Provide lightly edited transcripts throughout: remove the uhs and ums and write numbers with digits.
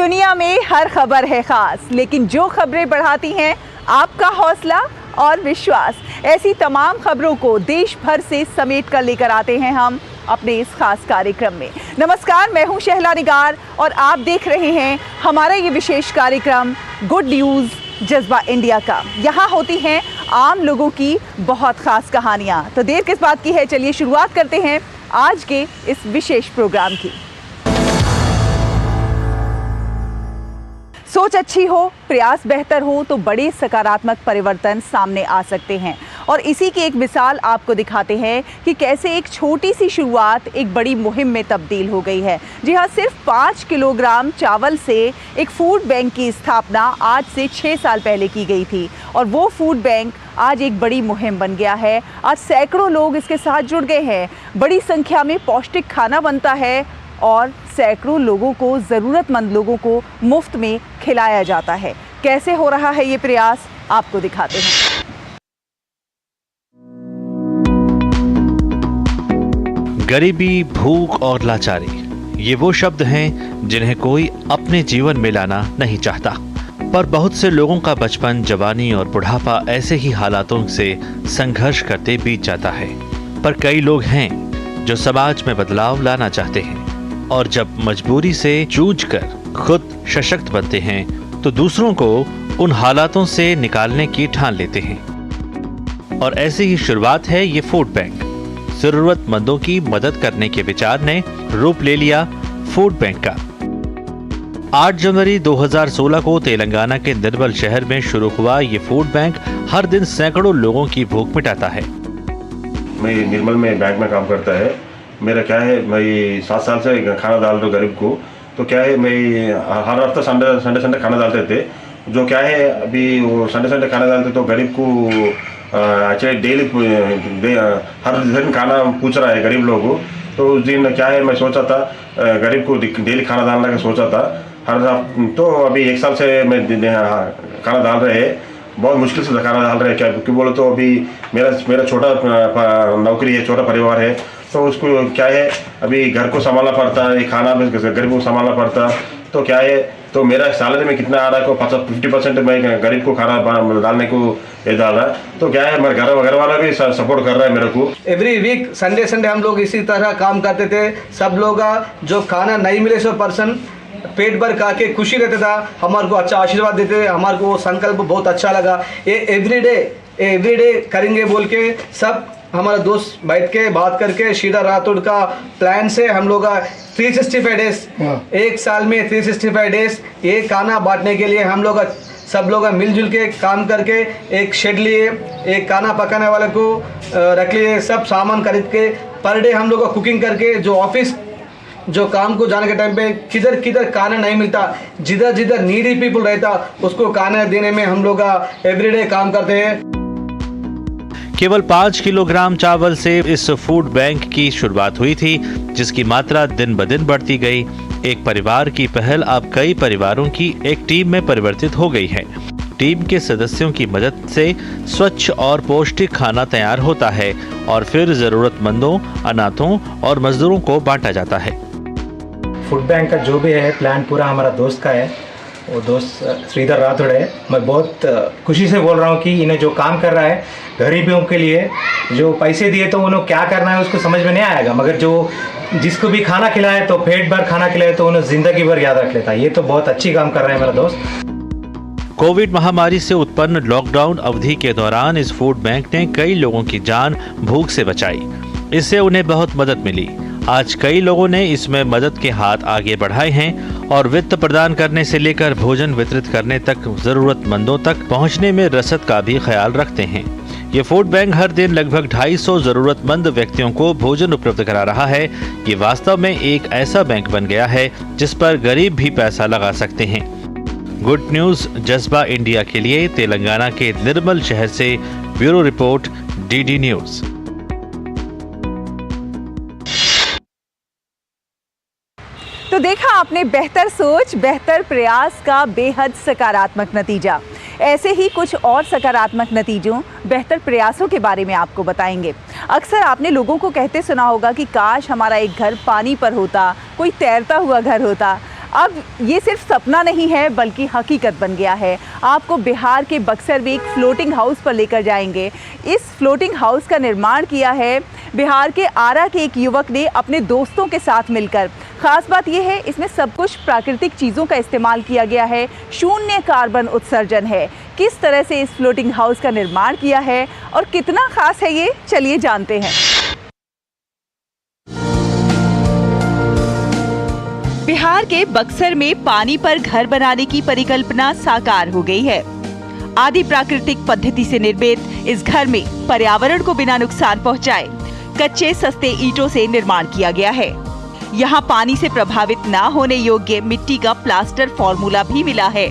दुनिया में हर खबर है खास, लेकिन जो खबरें बढ़ाती हैं आपका हौसला और विश्वास, ऐसी तमाम खबरों को देश भर से समेट कर लेकर आते हैं हम अपने इस खास कार्यक्रम में। नमस्कार, मैं हूं शहला निगार और आप देख रहे हैं हमारा ये विशेष कार्यक्रम गुड न्यूज़ जज्बा इंडिया का। यहाँ होती हैं आम लोगों की बहुत खास कहानियाँ। तो देर किस बात की है, चलिए शुरुआत करते हैं आज के इस विशेष प्रोग्राम की। सोच अच्छी हो, प्रयास बेहतर हो तो बड़े सकारात्मक परिवर्तन सामने आ सकते हैं। और इसी की एक मिसाल आपको दिखाते हैं कि कैसे एक छोटी सी शुरुआत एक बड़ी मुहिम में तब्दील हो गई है। जी हाँ, सिर्फ 5 किलोग्राम चावल से एक फूड बैंक की स्थापना आज से 6 साल पहले की गई थी और वो फूड बैंक आज एक बड़ी मुहिम बन गया है। आज सैकड़ों लोग इसके साथ जुड़ गए हैं। बड़ी संख्या में पौष्टिक खाना बनता है और सैकड़ों लोगों को, ज़रूरतमंद लोगों को मुफ्त में खिलाया जाता है। कैसे हो रहा है ये प्रयास, आपको दिखाते हैं। गरीबी, भूख और लाचारी, ये वो शब्द हैं जिन्हें कोई अपने जीवन में लाना नहीं चाहता। पर बहुत से लोगों का बचपन, जवानी और बुढ़ापा ऐसे ही हालातों से संघर्ष करते बीत जाता है। पर कई लोग हैं जो समाज में बदलाव लाना चाहते हैं और जब मजबूरी से जूझकर खुद सशक्त बनते हैं तो दूसरों को उन हालातों से निकालने की ठान लेते हैं। और ऐसी ही शुरुआत है ये फूड बैंक। जरूरतमंदों की मदद करने के विचार ने रूप ले लिया फूड बैंक का। 8 जनवरी 2016 को तेलंगाना के निर्मल शहर में शुरू हुआ ये फूड बैंक हर दिन सैकड़ों लोगों की भूख मिटाता है। मैं निर्मल में बैंक में काम करता है। मेरा क्या है, मैं 7 साल से खाना डाल रहा हूँ गरीब को। तो क्या है, मैं हर हफ्ता संडे खाना डालते थे। जो क्या है, अभी वो संडे खाना डालते तो गरीब को एक्चुअली डेली हर दिन खाना पूछ रहा है गरीब लोगों। तो उस दिन क्या है, मैं सोचा था गरीब को डेली खाना डालने का सोचा था हर। तो अभी 1 साल से मैं खाना डाल रहे हैं। बहुत मुश्किल से खाना डाल रहे हैं। क्या क्योंकि बोलो तो अभी मेरा छोटा नौकरी है, छोटा परिवार है। तो उसको क्या है, अभी घर को संभालना पड़ता है, खाना भी गरीब को संभालना पड़ता। तो क्या है, तो मेरा सैलरी में कितना आ रहा है, 50% मैं गरीब को खाना डालने को ये डाल रहा है। तो क्या है, मेरे घर वाला भी सपोर्ट कर रहा है मेरे को। एवरी वीक संडे हम लोग इसी तरह काम करते थे। सब लोग जो खाना नहीं मिले सो पर्सन पेट भर खा के खुशी रहता था, हमारे को अच्छा आशीर्वाद देते थे। हमारे को वो संकल्प बहुत अच्छा लगा। ये एवरीडे करेंगे बोल के सब हमारा दोस्त बैठ के बात करके सीधा रातोड़ का प्लान से हम लोग 365 डेज, एक साल में 365 डेज ये खाना बांटने के लिए हम लोग सब लोग मिलजुल के काम करके एक शेड लिए, एक खाना पकाने वाले को रख लिए, सब सामान खरीद के पर डे हम लोग कुकिंग करके जो ऑफिस जो काम को जाने के टाइम पे किधर खाना नहीं मिलता, जिधर नीडी पीपल रहता उसको खाना देने में हम लोग एवरीडे काम करते हैं। केवल 5 किलोग्राम चावल से इस फूड बैंक की शुरुआत हुई थी, जिसकी मात्रा दिन ब दिन बढ़ती गई। एक परिवार की पहल अब कई परिवारों की एक टीम में परिवर्तित हो गई है। टीम के सदस्यों की मदद से स्वच्छ और पौष्टिक खाना तैयार होता है और फिर जरूरतमंदों, अनाथों और मजदूरों को बांटा जाता है। फूड बैंक का जो भी है प्लान पूरा हमारा दोस्त का है। वो दोस्त श्रीधर राठौड़ है। मैं बहुत खुशी से बोल रहा हूँ कि इन्हें जो काम कर रहा है गरीबों के लिए, जो पैसे दिए तो उन्हें क्या करना है उसको समझ में नहीं आएगा, मगर जो जिसको भी खाना खिलाए तो पेट भर खाना खिलाए तो उन्हें जिंदगी भर याद रख लेता है। ये तो बहुत अच्छी काम कर रहा है मेरा दोस्त। कोविड महामारी से उत्पन्न लॉकडाउन अवधि के दौरान इस फूड बैंक ने कई लोगों की जान भूख से बचाई। इससे उन्हें बहुत मदद मिली। आज कई लोगों ने इसमें मदद के हाथ आगे बढ़ाए हैं और वित्त प्रदान करने से लेकर भोजन वितरित करने तक जरूरतमंदों तक पहुंचने में रसद का भी ख्याल रखते हैं। ये फूड बैंक हर दिन लगभग 250 जरूरतमंद व्यक्तियों को भोजन उपलब्ध करा रहा है। ये वास्तव में एक ऐसा बैंक बन गया है जिस पर गरीब भी पैसा लगा सकते हैं। गुड न्यूज़ जज्बा इंडिया के लिए तेलंगाना के निर्मल शहर से ब्यूरो रिपोर्ट, डीडी न्यूज़। तो देखा आपने, बेहतर सोच, बेहतर प्रयास का बेहद सकारात्मक नतीजा। ऐसे ही कुछ और सकारात्मक नतीजों, बेहतर प्रयासों के बारे में आपको बताएंगे। अक्सर आपने लोगों को कहते सुना होगा कि काश हमारा एक घर पानी पर होता, कोई तैरता हुआ घर होता। अब ये सिर्फ सपना नहीं है बल्कि हकीकत बन गया है। आपको बिहार के बक्सर में एक फ्लोटिंग हाउस पर लेकर जाएंगे। इस फ्लोटिंग हाउस का निर्माण किया है बिहार के आरा के एक युवक ने अपने दोस्तों के साथ मिलकर। खास बात यह है इसमें सब कुछ प्राकृतिक चीज़ों का इस्तेमाल किया गया है, शून्य कार्बन उत्सर्जन है। किस तरह से इस फ्लोटिंग हाउस का निर्माण किया है और कितना खास है ये, चलिए जानते हैं। बिहार के बक्सर में पानी पर घर बनाने की परिकल्पना साकार हो गई है। आदि प्राकृतिक पद्धति से निर्मित इस घर में पर्यावरण को बिना नुकसान पहुंचाए कच्चे सस्ते ईंटों से निर्माण किया गया है। यहाँ पानी से प्रभावित न होने योग्य मिट्टी का प्लास्टर फॉर्मूला भी मिला है।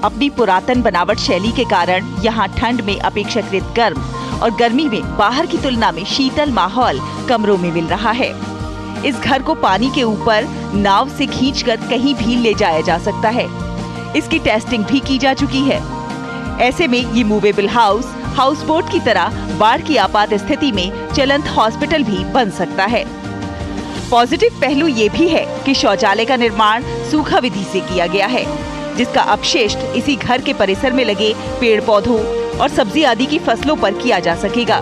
अपनी पुरातन बनावट शैली के कारण यहाँ ठंड में अपेक्षाकृत गर्म और गर्मी में बाहर की तुलना में शीतल माहौल कमरों में मिल रहा है। इस घर को पानी के ऊपर नाव से खींचकर कहीं भी ले जाया जा सकता है। इसकी टेस्टिंग भी की जा चुकी है। ऐसे में ये मूवेबल हाउस बोट की तरह बाढ़ की आपात स्थिति में चलंत हॉस्पिटल भी बन सकता है। पॉजिटिव पहलू ये भी है कि शौचालय का निर्माण सूखा विधि से किया गया है, जिसका अपशिष्ट इसी घर के परिसर में लगे पेड़ पौधों और सब्जी आदि की फसलों पर किया जा सकेगा।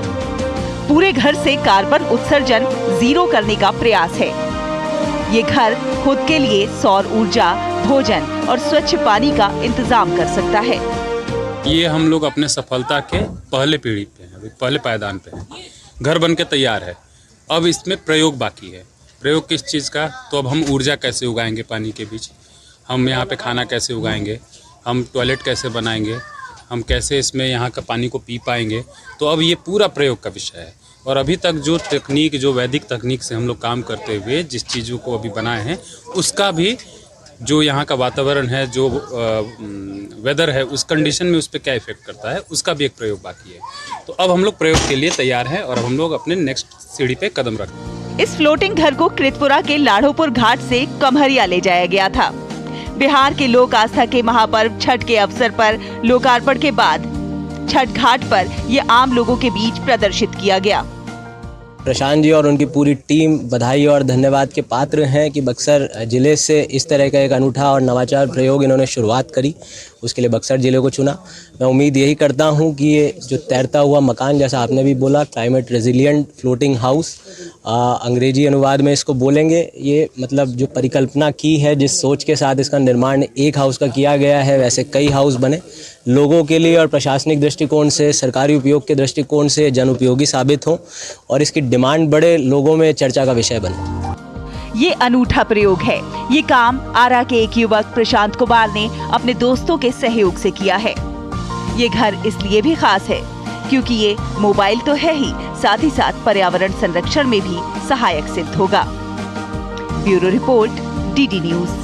पूरे घर से कार्बन उत्सर्जन 0 करने का प्रयास है। ये घर खुद के लिए सौर ऊर्जा, भोजन और स्वच्छ पानी का इंतजाम कर सकता है। ये हम लोग अपने सफलता के पहले पीढ़ी पे हैं, पहले पायदान पे हैं। घर बन के तैयार है। अब इसमें प्रयोग बाकी है। प्रयोग किस चीज़ का? तो अब हम ऊर्जा कैसे उगाएंगे पानी के बीच, हम यहाँ पे खाना कैसे उगाएंगे, हम टॉयलेट कैसे बनाएंगे, हम कैसे इसमें यहाँ का पानी को पी पाएंगे। तो अब ये पूरा प्रयोग का विषय है। और अभी तक जो तकनीक, जो वैदिक तकनीक से हम लोग काम करते हुए जिस चीज़ों को अभी बनाए हैं, उसका भी जो यहाँ का वातावरण है, जो वेदर है, उस कंडीशन में उस पर क्या इफेक्ट करता है, उसका भी एक प्रयोग बाकी है। तो अब हम लोग प्रयोग के लिए तैयार हैं और अब हम लोग अपने नेक्स्ट सीढ़ी पे कदम रखते हैं। इस फ्लोटिंग घर को कृतपुरा के लाढ़ोपुर घाट से कमहरिया ले जाया गया था। बिहार के लोक आस्था के महापर्व छठ के अवसर पर लोकार्पण के बाद छठ घाट पर ये आम लोगों के बीच प्रदर्शित किया गया। प्रशांत जी और उनकी पूरी टीम बधाई और धन्यवाद के पात्र हैं कि बक्सर ज़िले से इस तरह का एक अनूठा और नवाचार प्रयोग इन्होंने शुरुआत करी, उसके लिए बक्सर ज़िले को चुना। मैं उम्मीद यही करता हूं कि ये जो तैरता हुआ मकान, जैसा आपने भी बोला, क्लाइमेट रेजिलिएंट फ्लोटिंग हाउस, अंग्रेजी अनुवाद में इसको बोलेंगे, ये मतलब जो परिकल्पना की है, जिस सोच के साथ इसका निर्माण एक हाउस का किया गया है, वैसे कई हाउस बने, लोगों के लिए और प्रशासनिक दृष्टिकोण से, सरकारी उपयोग के दृष्टिकोण से जन उपयोगी साबित हों और इसकी डिमांड बड़े लोगों में चर्चा का विषय बने। ये अनूठा प्रयोग है। ये काम आरा के एक युवक प्रशांत कुमार ने अपने दोस्तों के सहयोग से किया है। ये घर इसलिए भी खास है क्योंकि ये मोबाइल तो है ही, साथ ही साथ पर्यावरण संरक्षण में भी सहायक सिद्ध होगा। Bureau report, DD news.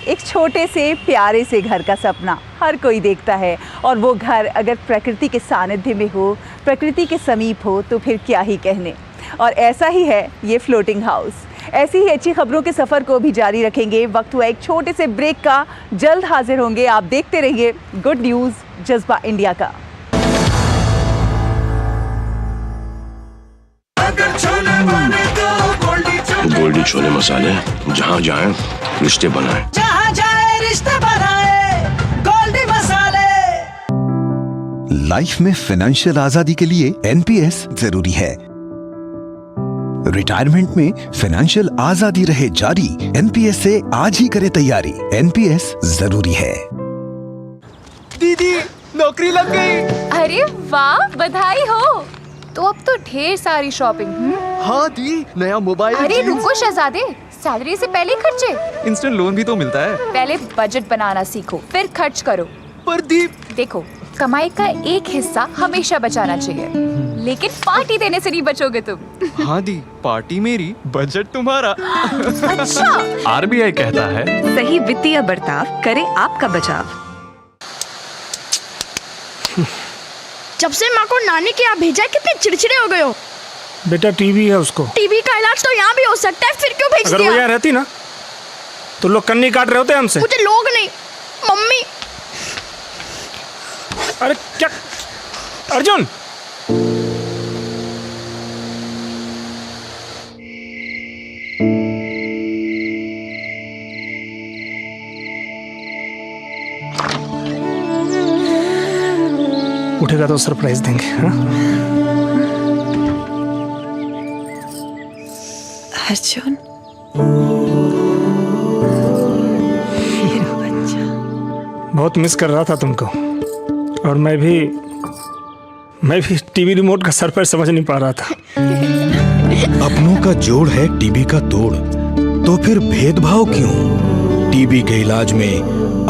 एक छोटे से प्यारे से घर का सपना हर कोई देखता है, और वो घर अगर प्रकृति के सानिध्य में हो, प्रकृति के समीप हो, तो फिर क्या ही कहने। और ऐसा ही है ये फ्लोटिंग हाउस। ऐसी ही अच्छी खबरों के सफ़र को भी जारी रखेंगे। वक्त हुआ एक छोटे से ब्रेक का, जल्द हाजिर होंगे। आप देखते रहिए गुड न्यूज़, जज्बा इंडिया का। गोल्डी छोले मसाले, जहाँ जाएं रिश्ते बनाएं, जहाँ जाए रिश्ते बनाए, गोल्डी मसाले। लाइफ में फाइनेंशियल आजादी के लिए एनपीएस जरूरी है। रिटायरमेंट में फाइनेंशियल आजादी रहे जारी, एनपीएस से आज ही करें तैयारी। एनपीएस जरूरी है। दीदी नौकरी लग गई। अरे वाह, बधाई हो। तो अब तो ढेर सारी शॉपिंग। हाँ दी, नया मोबाइल। अरे रुको शहजादे, सैलरी से पहले खर्चे। इंस्टेंट लोन भी तो मिलता है। पहले बजट बनाना सीखो, फिर खर्च करो। पर दी, देखो, कमाई का एक हिस्सा हमेशा बचाना चाहिए, लेकिन पार्टी देने से नहीं बचोगे तुम। हाँ दी, पार्टी मेरी, बजट तुम्हारा। अच्छा, आरबीआई कहता है सही वित्तीय बर्ताव करे आपका बचाव। जब से माँ को नानी के यहाँ भेजा है, कितने चिड़चिड़े हो गए हो। बेटा टीबी है उसको। टीबी का इलाज तो यहाँ भी हो सकता है, फिर क्यों भेज दिया? अगर वो यहाँ रहती ना तो लोग कन्नी काट रहे होते हमसे। मुझे लोग नहीं, मम्मी। अरे क्या अर्जुन, उठेगा तो सरप्राइज देंगे। हाँ? अर्जुन, बहुत मिस कर रहा था तुमको, और मैं भी टीवी रिमोट का सर पर समझ नहीं पा रहा था। अपनों का जोड़ है टीबी का तोड़, तो फिर भेदभाव क्यों? टीबी के इलाज में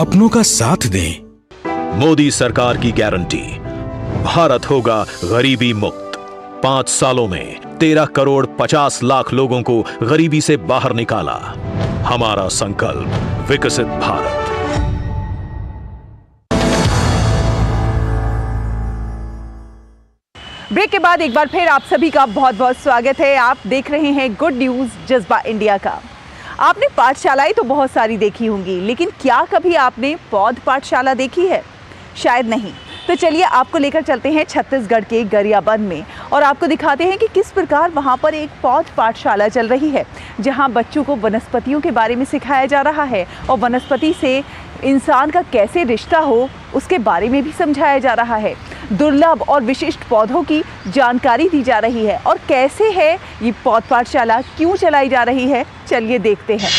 अपनों का साथ दें। मोदी सरकार की गारंटी, भारत होगा गरीबी मुक्त। 5 सालों में 13 करोड़ 50 लाख लोगों को गरीबी से बाहर निकाला। हमारा संकल्प विकसित भारत। ब्रेक के बाद एक बार फिर आप सभी का बहुत बहुत स्वागत है। आप देख रहे हैं गुड न्यूज जज्बा इंडिया का। आपने पाठशालाएं तो बहुत सारी देखी होंगी, लेकिन क्या कभी आपने पौध पाठशाला देखी है? शायद नहीं। तो चलिए आपको लेकर चलते हैं छत्तीसगढ़ के गरियाबंद में और आपको दिखाते हैं कि किस प्रकार वहां पर एक पौध पाठशाला चल रही है, जहां बच्चों को वनस्पतियों के बारे में सिखाया जा रहा है और वनस्पति से इंसान का कैसे रिश्ता हो उसके बारे में भी समझाया जा रहा है। दुर्लभ और विशिष्ट पौधों की जानकारी दी जा रही है। और कैसे है ये पौध पाठशाला, क्यों चलाई जा रही है, चलिए देखते हैं।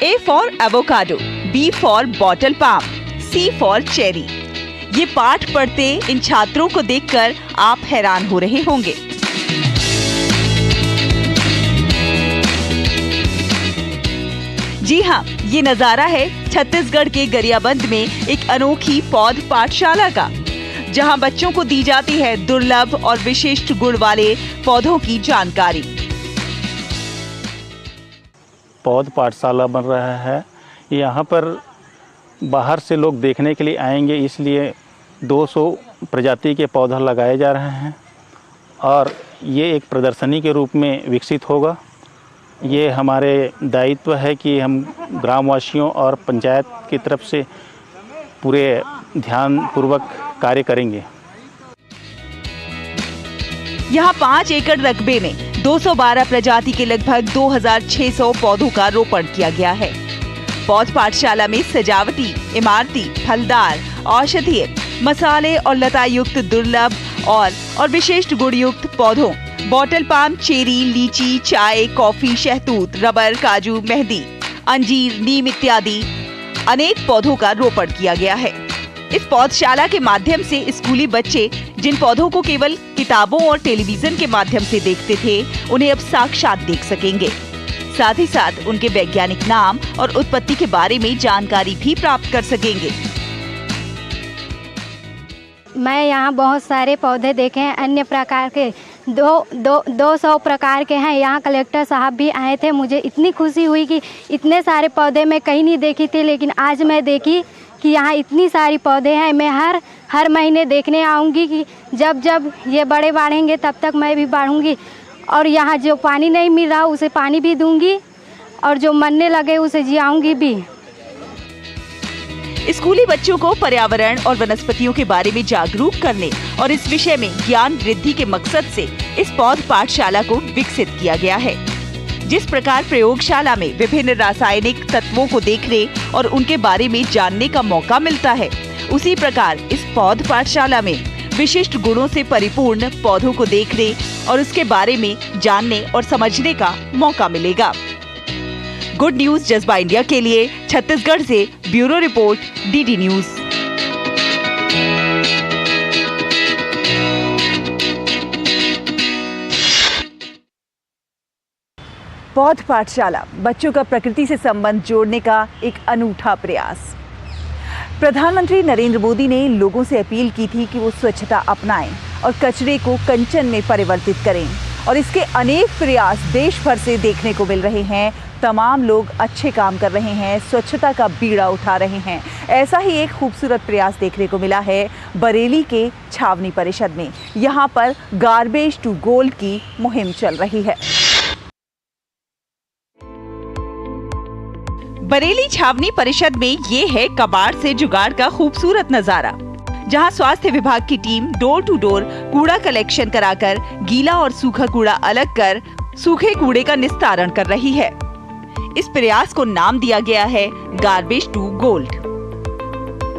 A for avocado, B for bottle palm, C for cherry. ये पाठ पढ़ते इन छात्रों को देखकर आप हैरान हो रहे होंगे। जी हाँ, ये नजारा है छत्तीसगढ़ के गरियाबंद में एक अनोखी पौध पाठशाला का, जहां बच्चों को दी जाती है दुर्लभ और विशिष्ट गुण वाले पौधों की जानकारी। पौध पाठशाला बन रहा है। यहाँ पर बाहर से लोग देखने के लिए आएंगे, इसलिए 200 प्रजाति के पौधे लगाए जा रहे हैं और ये एक प्रदर्शनी के रूप में विकसित होगा। ये हमारे दायित्व है कि हम ग्रामवासियों और पंचायत की तरफ से पूरे ध्यानपूर्वक कार्य करेंगे। यहाँ 5 एकड़ रकबे में 212 प्रजाति के लगभग 2600 पौधों का रोपण किया गया है। पौध पाठशाला में सजावटी, इमारती, फलदार, औषधीय, मसाले और लता युक्त दुर्लभ और विशिष्ट गुणयुक्त पौधों, बॉटल पाम, चेरी, लीची, चाय, कॉफी, शहतूत, रबर, काजू, मेहंदी, अंजीर, नीम इत्यादि अनेक पौधों का रोपण किया गया है। इस पौधशाला के माध्यम से स्कूली बच्चे जिन पौधों को केवल किताबों और टेलीविजन के माध्यम से देखते थे, उन्हें अब साक्षात देख सकेंगे। साथ ही साथ उनके वैज्ञानिक नाम और उत्पत्ति के बारे में जानकारी भी प्राप्त कर सकेंगे। मैं यहाँ बहुत सारे पौधे देखे हैं, अन्य प्रकार के 200 प्रकार के हैं। यहाँ कलेक्टर साहब भी आए थे। मुझे इतनी खुशी हुई कि इतने सारे पौधे मैं कहीं नहीं देखी थी, लेकिन आज मैं देखी कि यहाँ इतनी सारी पौधे हैं। मैं हर महीने देखने आऊँगी कि जब ये बड़े बढ़ेंगे तब तक मैं भी बढ़ूँगी। और यहाँ जो पानी नहीं मिल रहा उसे पानी भी दूँगी और जो मरने लगे उसे जियाऊँगी भी। स्कूली बच्चों को पर्यावरण और वनस्पतियों के बारे में जागरूक करने और इस विषय में ज्ञान वृद्धि के मकसद से इस पौध पाठशाला को विकसित किया गया है। जिस प्रकार प्रयोगशाला में विभिन्न रासायनिक तत्वों को देखने और उनके बारे में जानने का मौका मिलता है, उसी प्रकार इस पौध पाठशाला में विशिष्ट गुणों से परिपूर्ण पौधों को देखने और उसके बारे में जानने और समझने का मौका मिलेगा। गुड न्यूज जज्बा इंडिया के लिए छत्तीसगढ़ से ब्यूरो रिपोर्ट, डीडी न्यूज। पौध पाठशाला बच्चों का प्रकृति से संबंध जोड़ने का एक अनूठा प्रयास। प्रधानमंत्री नरेंद्र मोदी ने लोगों से अपील की थी कि वो स्वच्छता अपनाएं और कचरे को कंचन में परिवर्तित करें, और इसके अनेक प्रयास देश भर से देखने को मिल रहे हैं। तमाम लोग अच्छे काम कर रहे हैं, स्वच्छता का बीड़ा उठा रहे हैं। ऐसा ही एक खूबसूरत प्रयास देखने को मिला है बरेली के छावनी परिषद में। यहाँ पर गार्बेज टू गोल्ड की मुहिम चल रही है। बरेली छावनी परिषद में ये है कबाड़ से जुगाड़ का खूबसूरत नजारा, जहां स्वास्थ्य विभाग की टीम डोर टू डोर कूड़ा कलेक्शन कराकर गीला और सूखा कूड़ा अलग कर सूखे कूड़े का निस्तारण कर रही है। इस प्रयास को नाम दिया गया है गार्बेज टू गोल्ड।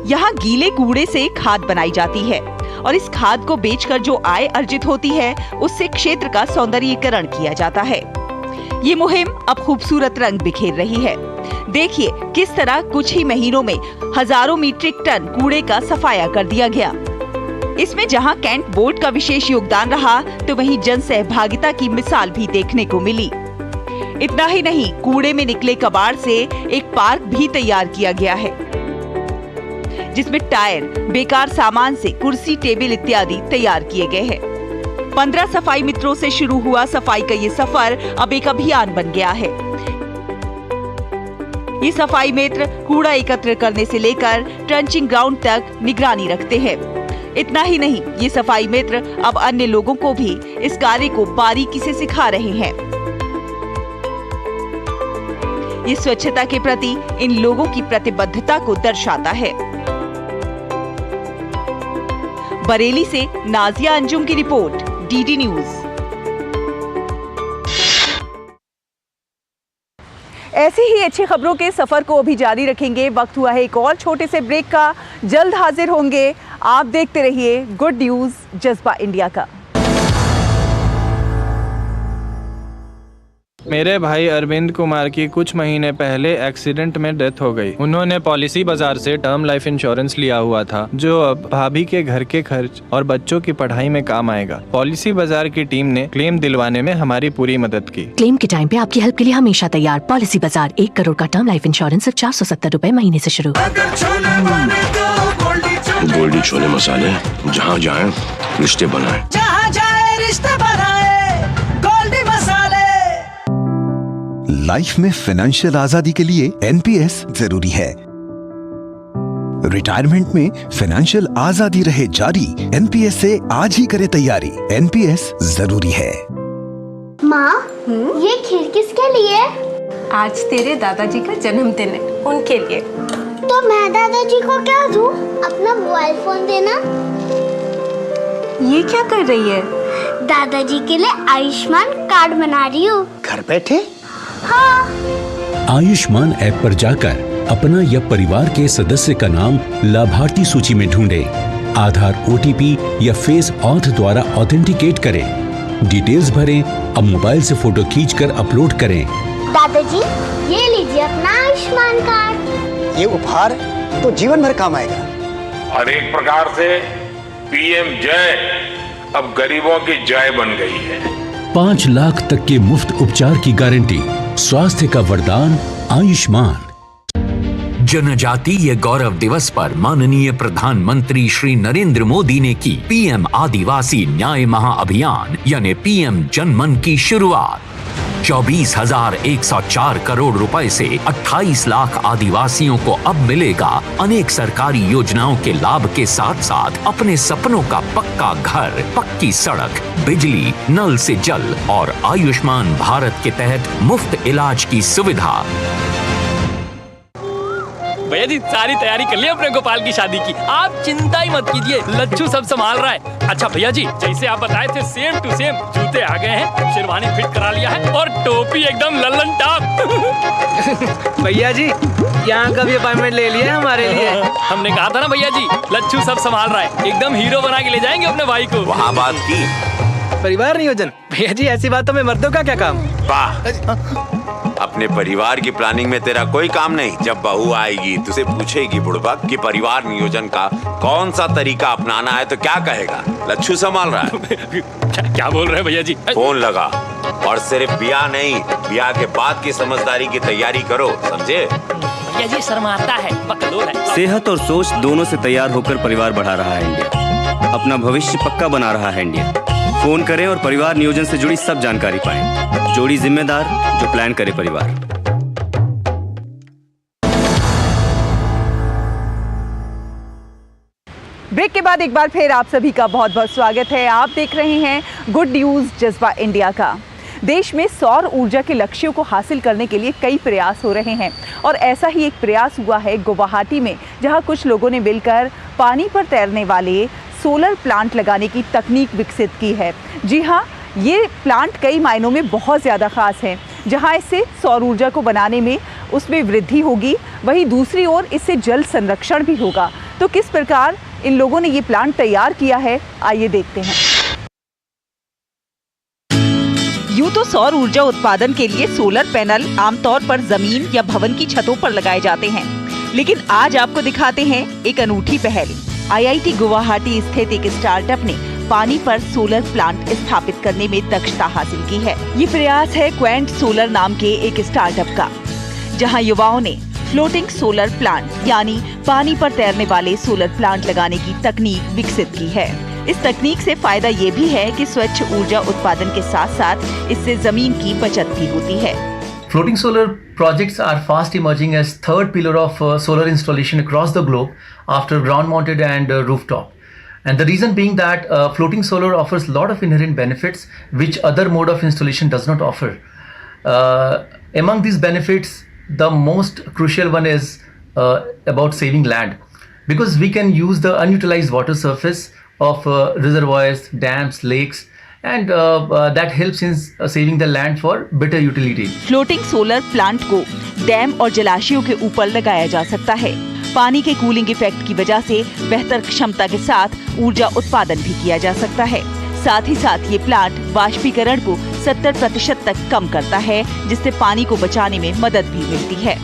यहाँ गीले कूड़े से खाद बनाई जाती है और इस खाद को बेचकर जो आय अर्जित होती है उससे क्षेत्र का सौंदर्यीकरण किया जाता है। ये मुहिम अब खूबसूरत रंग बिखेर रही है। देखिए किस तरह कुछ ही महीनों में हजारों मीट्रिक टन कूड़े का सफाया कर दिया गया। इसमें जहां कैंट बोर्ड का विशेष योगदान रहा तो वहीं जन सहभागिता की मिसाल भी देखने को मिली। इतना ही नहीं, कूड़े में निकले कबाड़ से एक पार्क भी तैयार किया गया है जिसमें टायर, बेकार सामान से कुर्सी, टेबल इत्यादि तैयार किए गए हैं। 15 सफाई मित्रों से शुरू हुआ सफाई का ये सफर अब एक अभियान बन गया है। ये सफाई मित्र कूड़ा एकत्र करने से लेकर ट्रंचिंग ग्राउंड तक निगरानी रखते हैं। इतना ही नहीं, ये सफाई मित्र अब अन्य लोगों को भी इस कार्य को बारीकी से सिखा रहे हैं। ये स्वच्छता के प्रति इन लोगों की प्रतिबद्धता को दर्शाता है। बरेली से नाजिया अंजुम की रिपोर्ट, डीडी न्यूज। ऐसी ही अच्छी खबरों के सफर को अभी जारी रखेंगे। वक्त हुआ है एक और छोटे से ब्रेक का। जल्द हाजिर होंगे। आप देखते रहिए गुड न्यूज जज्बा इंडिया का। मेरे भाई अरविंद कुमार की कुछ महीने पहले एक्सीडेंट में डेथ हो गई। उन्होंने पॉलिसी बाजार से टर्म लाइफ इंश्योरेंस लिया हुआ था जो अब भाभी के घर के खर्च और बच्चों की पढ़ाई में काम आएगा। पॉलिसी बाजार की टीम ने क्लेम दिलवाने में हमारी पूरी मदद की। क्लेम के टाइम पे आपकी हेल्प के लिए हमेशा तैयार। पॉलिसी बाजार, 1 करोड़ का टर्म लाइफ इंश्योरेंस सिर्फ 470 रुपए महीने से शुरू। गोल्डी छोले मसाले, जहाँ जाए रिश्ते बनाए, जहाँ जाए रिश्ते बनाए, गोल्डी मसाले। लाइफ में फाइनेंशियल आजादी के लिए एनपीएस जरूरी है। रिटायरमेंट में फाइनेंशियल आजादी रहे जारी, एनपीएस से आज ही करे तैयारी। एनपीएस जरूरी है। माँ, ये खीर किसके लिए? आज तेरे दादाजी का जन्मदिन है, उनके लिए। तो मैं दादाजी को क्या दूँ? अपना मोबाइल फोन देना। ये क्या कर रही है? दादाजी के लिए आयुष्मान कार्ड बना रही हूँ। घर बैठे? हाँ। आयुष्मान ऐप पर जाकर अपना या परिवार के सदस्य का नाम लाभार्थी सूची में ढूंढें। आधार, ओटीपी या फेस ऑथ द्वारा ऑथेंटिकेट करें। डिटेल्स भरें। अब मोबाइल से फोटो खींचकर अपलोड करें। दादाजी, ये लीजिए अपना आयुष्मान कार्ड। ये उपहार तो जीवन भर काम आएगा। और एक प्रकार से पीएम जय अब गरीबों की जय बन गई है। 5 लाख तक के मुफ्त उपचार की गारंटी। स्वास्थ्य का वरदान आयुष्मान। जनजातीय गौरव दिवस पर माननीय प्रधानमंत्री श्री नरेंद्र मोदी ने की पीएम आदिवासी न्याय महाअभियान यानी पीएम जनमन की शुरुआत। 24,104 करोड़ रुपए से 28 लाख आदिवासियों को अब मिलेगा अनेक सरकारी योजनाओं के लाभ के साथ साथ अपने सपनों का पक्का घर, पक्की सड़क, बिजली, नल से जल और आयुष्मान भारत के तहत मुफ्त इलाज की सुविधा। भैया जी, सारी तैयारी कर ली अपने गोपाल की शादी की। आप चिंता ही मत कीजिए, लच्छू सब संभाल रहा है। अच्छा भैया जी, जैसे आप बताए थे सेम टू सेम जूते आ गए हैं, शेरवानी फिट करा लिया है और टोपी एकदम लल्लन टॉप। भैया जी, यहाँ का भी अपॉइंटमेंट ले लिया है हमारे लिए। हमने कहा था ना भैया जी, लच्छू सब संभाल रहा है, एकदम हीरो बना के ले जाएंगे अपने भाई को। वहाँ बात की परिवार नियोजन। भैया जी, ऐसी बातों में मर्दों का क्या काम? वाह, अपने परिवार की प्लानिंग में तेरा कोई काम नहीं। जब बहू आएगी तुझसे पूछेगी बुड़बक कि परिवार नियोजन का कौन सा तरीका अपनाना है तो क्या कहेगा? लच्छू संभाल रहा है। क्या बोल रहे हैं भैया जी? फोन लगा और सिर्फ ब्याह नहीं, ब्याह के बाद की समझदारी की तैयारी करो, समझे? भैया जी शर्माता है, बकलोल है। सेहत और सोच दोनों से तैयार होकर परिवार बढ़ा रहा है इंडिया। अपना भविष्य पक्का बना रहा है इंडिया। फोन करें और परिवार नियोजन से जुड़ी सब जानकारी पाएं। जोड़ी जिम्मेदार जो प्लान करे परिवार। ब्रेक के बाद एक बार फिर आप सभी का बहुत बहुत स्वागत है। आप देख रहे हैं गुड न्यूज जज्बा इंडिया का। देश में सौर ऊर्जा के लक्ष्यों को हासिल करने के लिए कई प्रयास हो रहे हैं और ऐसा ही एक प्रयास हुआ है गुवाहाटी में, जहां कुछ लोगों ने मिलकर पानी पर तैरने वाले सोलर प्लांट लगाने की तकनीक विकसित की है। जी हाँ, ये प्लांट कई मायनों में बहुत ज़्यादा खास है। जहां इससे सौर ऊर्जा को बनाने में उसमें वृद्धि होगी, वहीं दूसरी ओर इससे जल संरक्षण भी होगा। तो किस प्रकार इन लोगों ने ये प्लांट तैयार किया है, आइए देखते हैं। यूं तो सौर ऊर्जा उत्पादन के लिए सोलर पैनल आमतौर पर जमीन या भवन की छतों पर लगाए जाते हैं, लेकिन आज आपको दिखाते हैं एक अनूठी पहल। IIT गुवाहाटी स्थित एक स्टार्टअप ने पानी पर सोलर प्लांट स्थापित करने में दक्षता हासिल की है। ये प्रयास है क्वेंट सोलर नाम के एक स्टार्टअप का, जहां युवाओं ने फ्लोटिंग सोलर प्लांट यानी पानी पर तैरने वाले सोलर प्लांट लगाने की तकनीक विकसित की है। इस तकनीक से फायदा ये भी है कि स्वच्छ ऊर्जा उत्पादन के साथ साथ इससे जमीन की बचत भी होती है। Floating solar projects are fast emerging as third pillar of solar installation across the globe after ground mounted and rooftop. And the reason being that floating solar offers a lot of inherent benefits which other mode of installation does not offer. Among these benefits, the most crucial one is about saving land, because we can use the unutilized water surface of reservoirs, dams, lakes, and that helps in saving the land for better utility. Floating solar plant को dam और जलाशयों के ऊपर लगाया जा सकता है। पानी के कूलिंग इफेक्ट की वजह से बेहतर क्षमता के साथ ऊर्जा उत्पादन भी किया जा सकता है। साथ ही साथ ये प्लांट वाष्पीकरण को 70% तक कम करता है, जिससे पानी को बचाने में मदद भी मिलती है।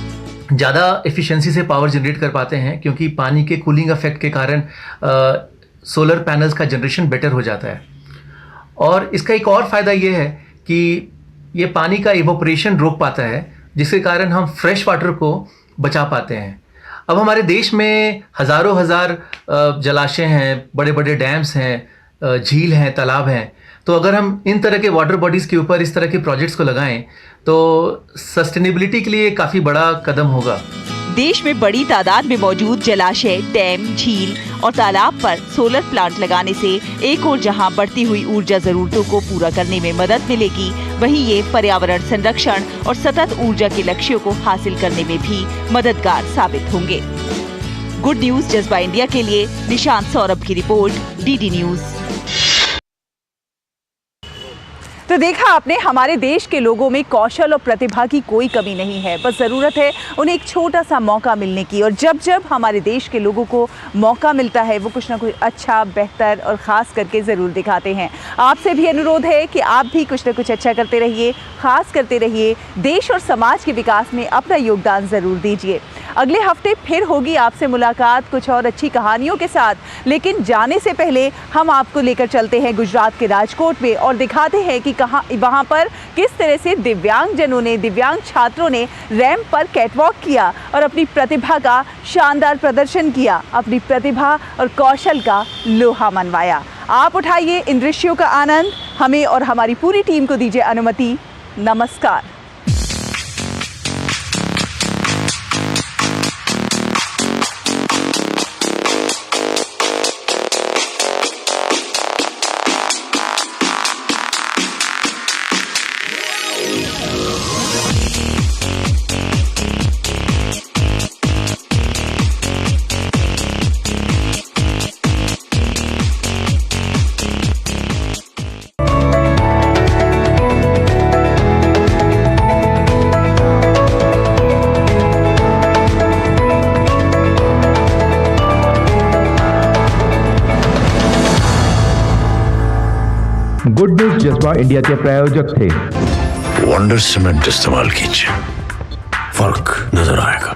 ज़्यादा एफिशिएंसी से पावर जनरेट कर पाते हैं, क्योंकि पानी के कूलिंग इफेक्ट के कारण सोलर पैनल्स का जनरेशन बेटर हो जाता है। और इसका एक और फ़ायदा ये है कि ये पानी का इवोपरेशन रोक पाता है, जिसके कारण हम फ्रेश वाटर को बचा पाते हैं। अब हमारे देश में हज़ारों जलाशय हैं, बड़े बड़े डैम्स हैं, झील हैं, तालाब हैं। तो अगर हम इन तरह के वाटर बॉडीज़ के ऊपर इस तरह के प्रोजेक्ट्स को लगाएं तो सस्टेनेबिलिटी के लिए काफ़ी बड़ा कदम होगा। देश में बड़ी तादाद में मौजूद जलाशय, डैम, झील और तालाब पर सोलर प्लांट लगाने से एक ओर जहां बढ़ती हुई ऊर्जा जरूरतों को पूरा करने में मदद मिलेगी, वहीं ये पर्यावरण संरक्षण और सतत ऊर्जा के लक्ष्यों को हासिल करने में भी मददगार साबित होंगे। गुड न्यूज जज्बा इंडिया के लिए निशांत सौरभ की रिपोर्ट, DD न्यूज। तो देखा आपने, हमारे देश के लोगों में कौशल और प्रतिभा की कोई कमी नहीं है, बस ज़रूरत है उन्हें एक छोटा सा मौका मिलने की। और जब जब हमारे देश के लोगों को मौका मिलता है, वो कुछ ना कुछ अच्छा, बेहतर और ख़ास करके ज़रूर दिखाते हैं। आपसे भी अनुरोध है कि आप भी कुछ ना कुछ अच्छा करते रहिए, ख़ास करते रहिए, देश और समाज के विकास में अपना योगदान ज़रूर दीजिए। अगले हफ्ते फिर होगी आपसे मुलाकात कुछ और अच्छी कहानियों के साथ, लेकिन जाने से पहले हम आपको लेकर चलते हैं गुजरात के राजकोट में और दिखाते हैं कि वहाँ पर किस तरह से दिव्यांग छात्रों ने रैंप पर कैटवॉक किया और अपनी प्रतिभा का शानदार प्रदर्शन किया, अपनी प्रतिभा और कौशल का लोहा मनवाया। आप उठाइए इन दृश्यों का आनंद, हमें और हमारी पूरी टीम को दीजिए अनुमति। नमस्कार। गुड न्यूज जज्बा इंडिया के प्रायोजक थे वंडर सीमेंट इस्तेमाल कीजिए, फर्क नजर आएगा।